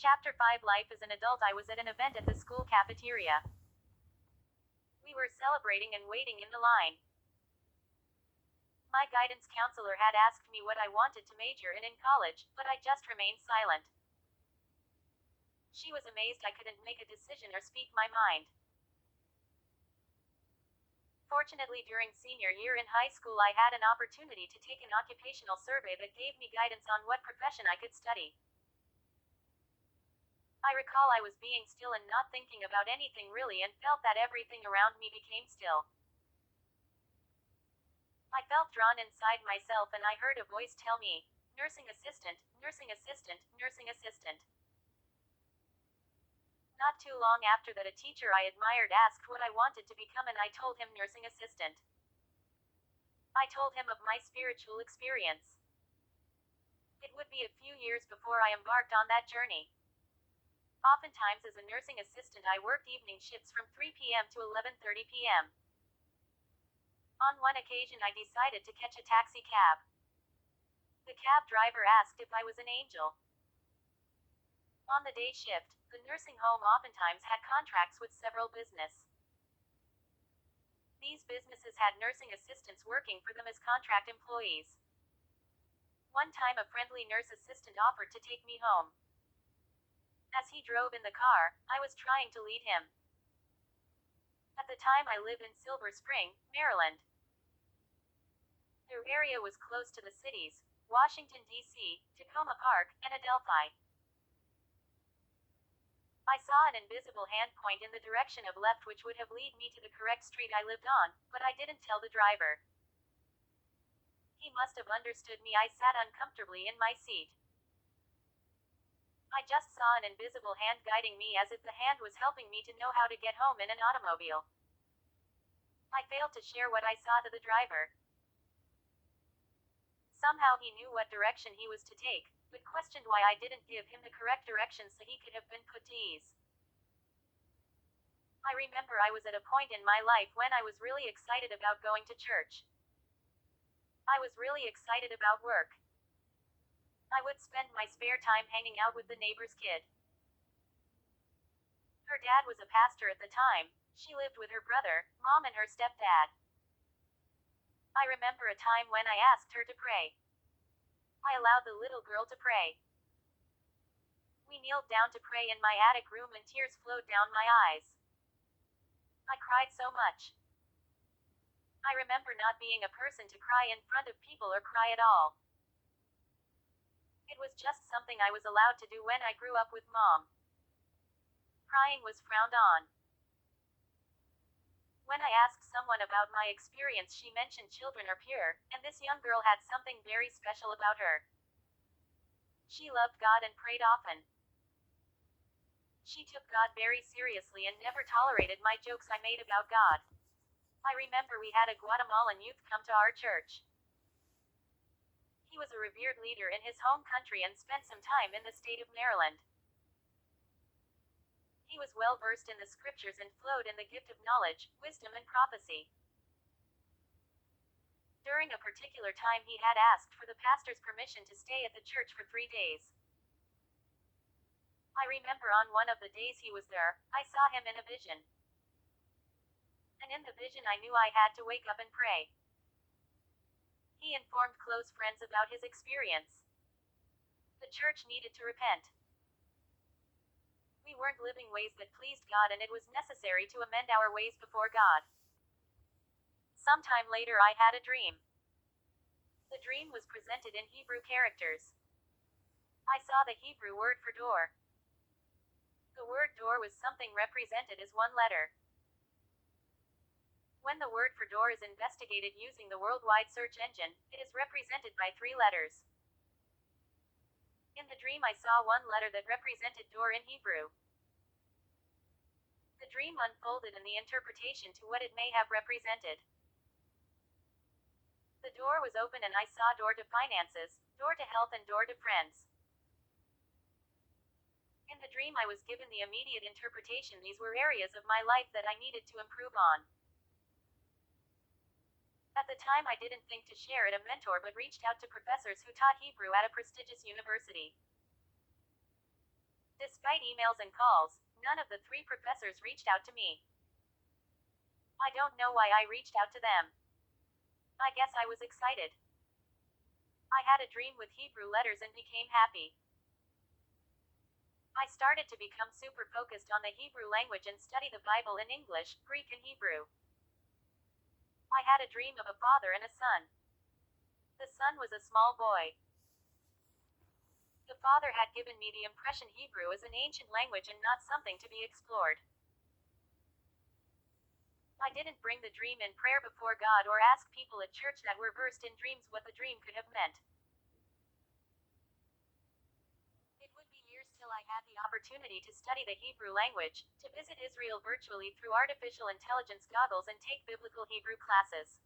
Chapter 5 Life as an adult. I was at an event at the school cafeteria. We were celebrating and waiting in the line. My guidance counselor had asked me what I wanted to major in college, but I just remained silent. She was amazed I couldn't make a decision or speak my mind. Fortunately, during senior year in high school, I had an opportunity to take an occupational survey that gave me guidance on what profession I could study. I recall I was being still and not thinking about anything really and felt that everything around me became still. I felt drawn inside myself and I heard a voice tell me, "Nursing assistant, nursing assistant, nursing assistant." Not too long after that, a teacher I admired asked what I wanted to become and I told him nursing assistant. I told him of my spiritual experience. It would be a few years before I embarked on that journey. Oftentimes as a nursing assistant I worked evening shifts from 3 p.m. to 11:30 p.m. On one occasion I decided to catch a taxi cab. The cab driver asked if I was an angel. On the day shift, the nursing home oftentimes had contracts with several businesses. These businesses had nursing assistants working for them as contract employees. One time a friendly nurse assistant offered to take me home. As he drove in the car, I was trying to lead him. At the time I lived in Silver Spring, Maryland. Their area was close to the cities, Washington, D.C., Tacoma Park, and Adelphi. I saw an invisible hand point in the direction of left which would have led me to the correct street I lived on, but I didn't tell the driver. He must have understood me. I sat uncomfortably in my seat. I just saw an invisible hand guiding me as if the hand was helping me to know how to get home in an automobile. I failed to share what I saw to the driver. Somehow he knew what direction he was to take, but questioned why I didn't give him the correct directions so he could have been put to ease. I remember I was at a point in my life when I was really excited about going to church. I was really excited about work. I would spend my spare time hanging out with the neighbor's kid. Her dad was a pastor at the time. She lived with her brother, mom, and her stepdad. I remember a time when I asked her to pray. I allowed the little girl to pray. We kneeled down to pray in my attic room and tears flowed down my eyes. I cried so much. I remember not being a person to cry in front of people or cry at all. It was just something I was allowed to do when I grew up with mom. Crying was frowned on. When I asked someone about my experience, she mentioned children are pure, and this young girl had something very special about her. She loved God and prayed often. She took God very seriously and never tolerated my jokes I made about God. I remember we had a Guatemalan youth come to our church. He was a revered leader in his home country and spent some time in the state of Maryland. He was well versed in the scriptures and flowed in the gift of knowledge, wisdom, and prophecy. During a particular time he had asked for the pastor's permission to stay at the church for 3 days. I remember on one of the days he was there, I saw him in a vision. And in the vision I knew I had to wake up and pray. He informed close friends about his experience. The church needed to repent. We weren't living ways that pleased God and it was necessary to amend our ways before God. Sometime later I had a dream. The dream was presented in Hebrew characters. I saw the Hebrew word for door. The word door was something represented as one letter. When the word for door is investigated using the worldwide search engine, it is represented by 3 letters. In the dream I saw one letter that represented door in Hebrew. The dream unfolded in the interpretation to what it may have represented. The door was open and I saw door to finances, door to health, and door to friends. In the dream I was given the immediate interpretation these were areas of my life that I needed to improve on. At the time I didn't think to share it a mentor but reached out to professors who taught Hebrew at a prestigious university. Despite emails and calls, none of the three professors reached out to me. I don't know why I reached out to them. I guess I was excited. I had a dream with Hebrew letters and became happy. I started to become super focused on the Hebrew language and study the Bible in English, Greek, and Hebrew. I had a dream of a father and a son. The son was a small boy. The father had given me the impression Hebrew is an ancient language and not something to be explored. I didn't bring the dream in prayer before God or ask people at church that were versed in dreams what the dream could have meant. It would be years till I had the opportunity to study the Hebrew language, to visit Israel virtually through artificial intelligence goggles and take biblical Hebrew classes.